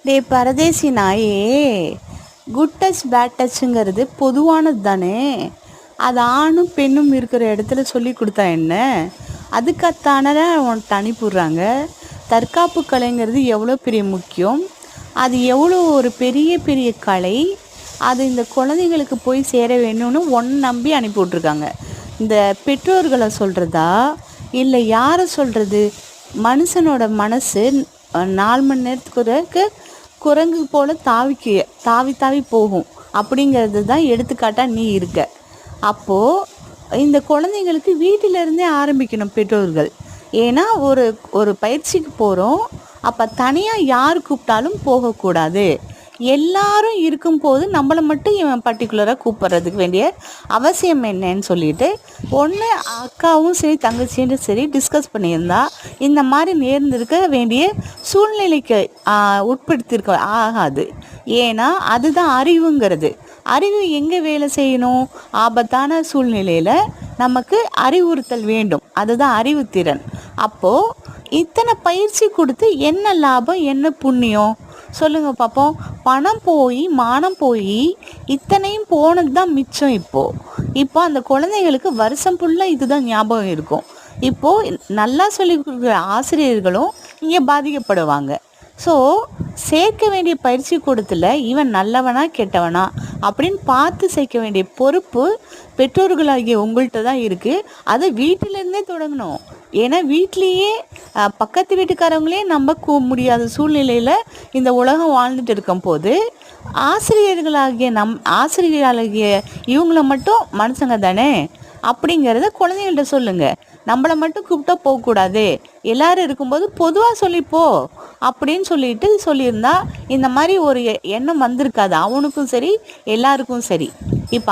டே பரதேசி நாயே, good touch bad டச்சுங்கிறது பொதுவானது தானே. அது ஆணும் பெண்ணும் இருக்கிற இடத்துல சொல்லி கொடுத்தா என்ன? அதுக்கான உனக்கு அனுப்பிடுறாங்க. தற்காப்பு கலைங்கிறது எவ்வளோ பெரிய முக்கியம், அது எவ்வளோ ஒரு பெரிய பெரிய கலை, அது இந்த குழந்தைங்களுக்கு போய் சேர வேணும்னு நம்பி அனுப்பி விட்ருக்காங்க. இந்த பெற்றோர்களை சொல்கிறதா இல்லை யாரை சொல்கிறது? மனுஷனோட மனசு 4 மணி நேரத்துக்கு குரங்கு போல் தாவி தாவி போகும் அப்படிங்கிறது தான் எடுத்துக்காட்டாக நீ இருக்க. அப்போது இந்த குழந்தைங்களுக்கு வீட்டிலேருந்தே ஆரம்பிக்கணும் பெற்றோர்கள். ஏன்னா ஒரு பயிற்சிக்கு போகிறோம், அப்போ தனியாக யார் கூப்பிட்டாலும் போகக்கூடாது. எல்லாரும் இருக்கும்போது நம்மளை மட்டும் இவன் பர்டிகுலராக கூப்பிட்றதுக்கு வேண்டிய அவசியம் என்னன்னு சொல்லிட்டு ஒன்று அக்காவும் சரி தங்கச்சியும் சரி டிஸ்கஸ் பண்ணியிருந்தா இந்த மாதிரி நேர்ந்திருக்க வேண்டிய சூழ்நிலைக்கு உட்படுத்தியிருக்க ஆகாது. ஏன்னா அதுதான் அறிவுங்கிறது. அறிவு எங்கே வேலை செய்யணும்? ஆபத்தான சூழ்நிலையில் நமக்கு அறிவுறுத்தல் வேண்டும், அதுதான் அறிவுத்திறன். அப்போது இத்தனை பயிற்சி கொடுத்து என்ன லாபம், என்ன புண்ணியம் சொல்லுங்க பார்ப்போம். பணம் போய் மானம் போய் இத்தனையும் போனது தான் மிச்சம். இப்போ அந்த குழந்தைங்களுக்கு வருஷம் ஃபுல்லாக இதுதான் ஞாபகம் இருக்கும். இப்போது நல்லா சொல்லி கொடுக்குற ஆசிரியர்களும் இங்கே பாதிக்கப்படுவாங்க. ஸோ சேர்க்க வேண்டிய பயிற்சி கொடுத்துல இவன் நல்லவனா கெட்டவனா அப்படின்னு பார்த்து சேர்க்க வேண்டிய பொறுப்பு பெற்றோர்களாகிய உங்கள்கிட்ட தான் இருக்குது. அதை வீட்டிலேருந்தே தொடங்கணும். ஏன்னா வீட்லேயே பக்கத்து வீட்டுக்காரங்களே நம்ப முடியாத சூழ்நிலையில் இந்த உலகம் வாழ்ந்துட்டு இருக்கும் போது ஆசிரியர்களாகிய இவங்கள மட்டும் மனுஷங்க தானே அப்படிங்கிறத குழந்தைங்கள்ட்ட சொல்லுங்கள். நம்மளை மட்டும் கூப்பிட்டா போகக்கூடாது, எல்லாரும் இருக்கும்போது பொதுவாக சொல்லிப்போ அப்படின்னு சொல்லியிருந்தா இந்த மாதிரி ஒரு எண்ணம் வந்திருக்காது அவனுக்கும் சரி எல்லாருக்கும் சரி. இப்போ